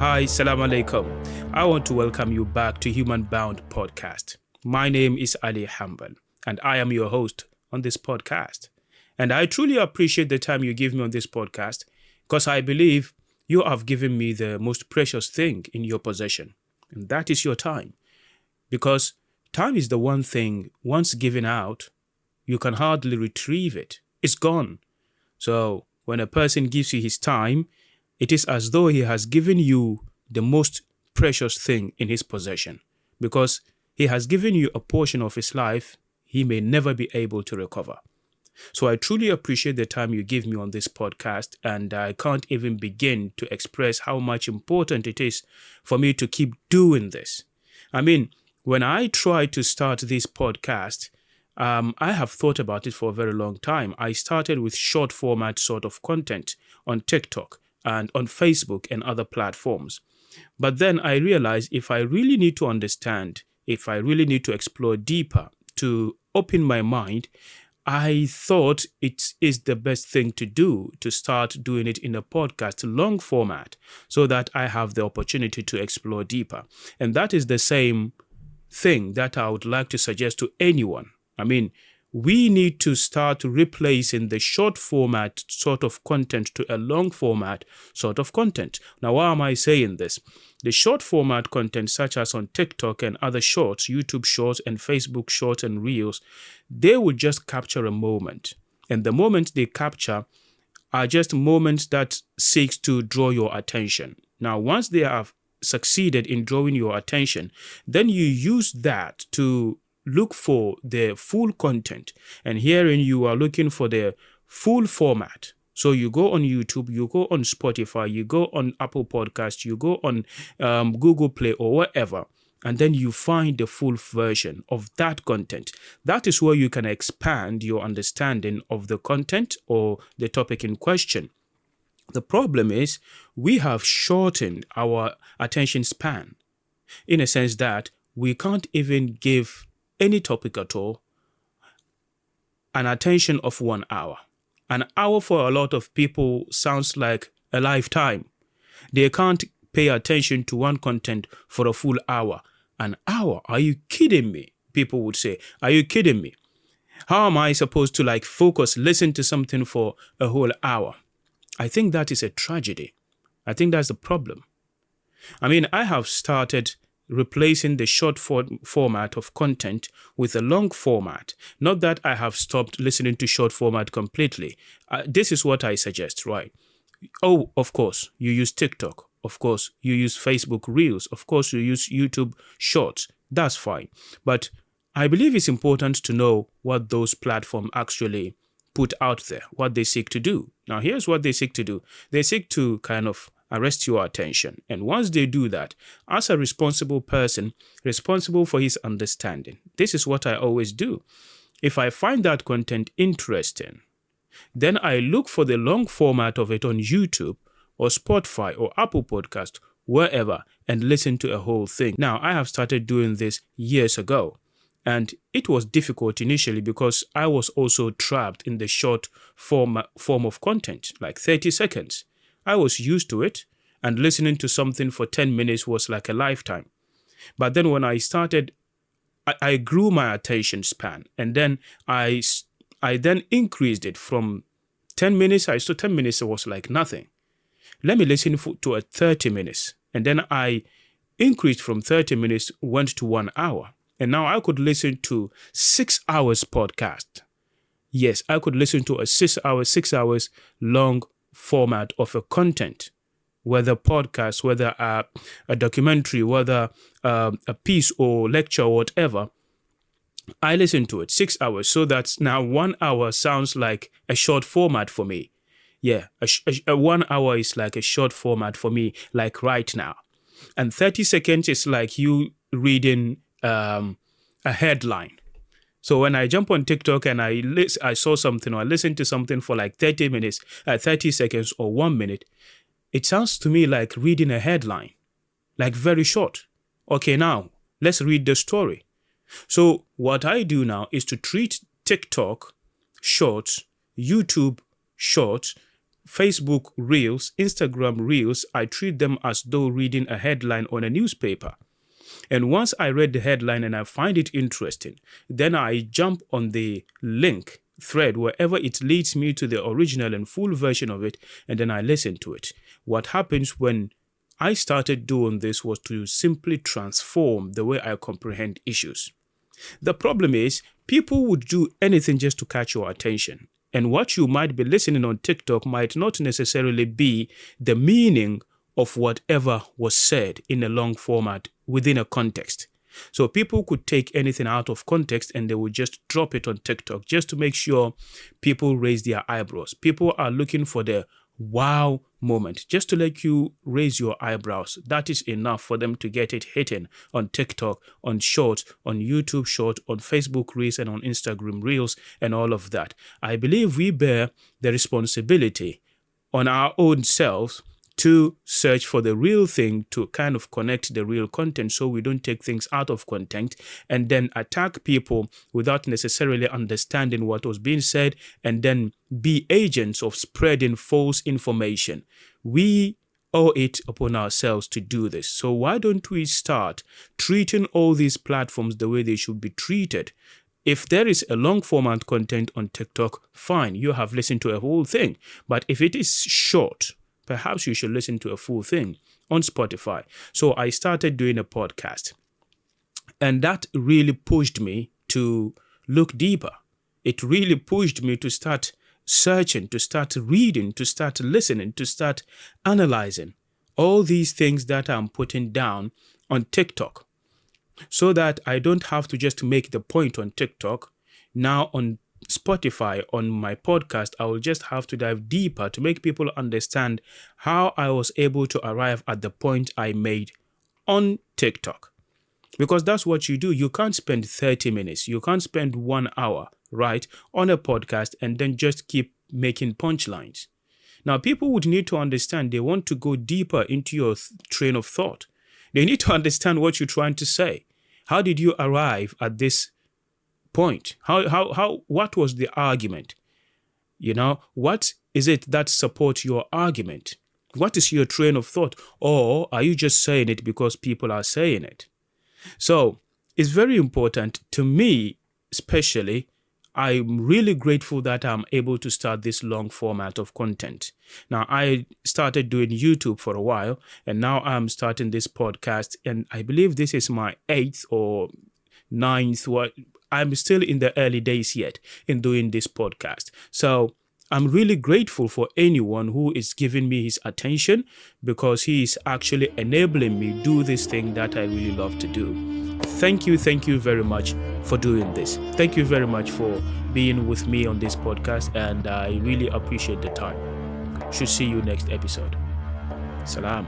Hi, salam alaikum. I want to welcome you back to Human Bound Podcast. My name is Lihambal, and I am your host on this podcast. And I truly appreciate the time you give me on this podcast because I believe you have given me the most precious thing in your possession, and that is your time. Because time is the one thing, once given out, you can hardly retrieve it. It's gone. So when a person gives you his time, it is as though he has given you the most precious thing in his possession, because he has given you a portion of his life he may never be able to recover. So I truly appreciate the time you give me on this podcast, and I can't even begin to express how much important it is for me to keep doing this. I mean, when I try to start this podcast, I have thought about it for a very long time. I started with short format sort of content on TikTok and on Facebook and other platforms. But then I realized if I really need to understand, if I really need to explore deeper, to open my mind, I thought it is the best thing to do to start doing it in a podcast, long format, so that I have the opportunity to explore deeper. And that is the same thing that I would like to suggest to anyone. I mean, we need to start replacing the short format sort of content to a long format sort of content. Now, why am I saying this? The short format content, such as on TikTok and other shorts, YouTube shorts and Facebook shorts and reels, they will just capture a moment. And the moments they capture are just moments that seeks to draw your attention. Now, once they have succeeded in drawing your attention, then you use that to look for the full content, and herein you are looking for the full format. So you go on YouTube, you go on Spotify, you go on Apple Podcasts, you go on Google Play or whatever, and then you find the full version of that content. That is where you can expand your understanding of the content or the topic in question. The problem is we have shortened our attention span in a sense that we can't even give any topic at all an attention of 1 hour. An hour for a lot of people sounds like a lifetime. They can't pay attention to one content for a full hour. An hour? Are you kidding me? People would say, are you kidding me? How am I supposed to focus, listen to something for a whole hour? I think that is a tragedy. I think that's the problem. I mean, I have started replacing the short format of content with a long format. Not that I have stopped listening to short format completely. This is what I suggest, right? Oh, of course, you use TikTok. Of course, you use Facebook Reels. Of course, you use YouTube Shorts. That's fine. But I believe it's important to know what those platforms actually put out there, what they seek to do. Now, here's what they seek to do. They seek to kind of arrest your attention. And once they do that, as a responsible person, responsible for his understanding, this is what I always do. If I find that content interesting, then I look for the long format of it on YouTube or Spotify or Apple Podcast, wherever, and listen to a whole thing. Now, I have started doing this years ago, and it was difficult initially because I was also trapped in the short form of content, like 30 seconds. I was used to it, and listening to something for 10 minutes was like a lifetime. But then when I started, I grew my attention span, and then I then increased it from 10 minutes. I saw 10 minutes was like nothing. Let me listen to 30 minutes. And then I increased from 30 minutes, went to 1 hour. And now I could listen to 6 hours podcast. Yes, I could listen to a 6 hours long format of a content, whether podcast, whether a documentary, whether a piece or lecture or whatever. I listen to it 6 hours, so that's now 1 hour sounds like a short format for me. Yeah, a 1 hour is like a short format for me, like right now. And 30 seconds is like you reading a headline. So when I jump on TikTok and I saw something or I listen to something for like 30 minutes, 30 seconds or 1 minute, it sounds to me like reading a headline, like very short. Okay, now let's read the story. So what I do now is to treat TikTok Shorts, YouTube Shorts, Facebook Reels, Instagram Reels, I treat them as though reading a headline on a newspaper. And once I read the headline and I find it interesting, then I jump on the link thread wherever it leads me to the original and full version of it, and then I listen to it. What happens when I started doing this was to simply transform the way I comprehend issues. The problem is, people would do anything just to catch your attention. And what you might be listening on TikTok might not necessarily be the meaning of whatever was said in a long format within a context. So people could take anything out of context and they would just drop it on TikTok just to make sure people raise their eyebrows. People are looking for the wow moment, just to let you raise your eyebrows. That is enough for them to get it hitting on TikTok, on Shorts, on YouTube Shorts, on Facebook Reels, and on Instagram Reels, and all of that. I believe we bear the responsibility on our own selves to search for the real thing, to kind of connect the real content so we don't take things out of content and then attack people without necessarily understanding what was being said and then be agents of spreading false information. We owe it upon ourselves to do this. So why don't we start treating all these platforms the way they should be treated? If there is a long format content on TikTok, fine, you have listened to a whole thing. But if it is short, perhaps you should listen to a full thing on Spotify. So I started doing a podcast, and that really pushed me to look deeper. It really pushed me to start searching, to start reading, to start listening, to start analyzing all these things that I'm putting down on TikTok, so that I don't have to just make the point on TikTok. Now on Spotify, on my podcast, I will just have to dive deeper to make people understand how I was able to arrive at the point I made on TikTok. Because that's what you do. You can't spend 30 minutes, you can't spend 1 hour, right, on a podcast and then just keep making punchlines. Now, people would need to understand they want to go deeper into your train of thought. They need to understand what you're trying to say. How did you arrive at this point? What was the argument? What is it that supports your argument? What is your train of thought? Or are you just saying it because people are saying it? So it's very important to me, especially. I'm really grateful that I'm able to start this long format of content. Now, I started doing YouTube for a while, and now I'm starting this podcast, and I believe this is my 8th or 9th. I'm still in the early days yet in doing this podcast. So I'm really grateful for anyone who is giving me his attention, because he is actually enabling me do this thing that I really love to do. Thank you very much for doing this. Thank you very much for being with me on this podcast, and I really appreciate the time. Should see you next episode. Salam.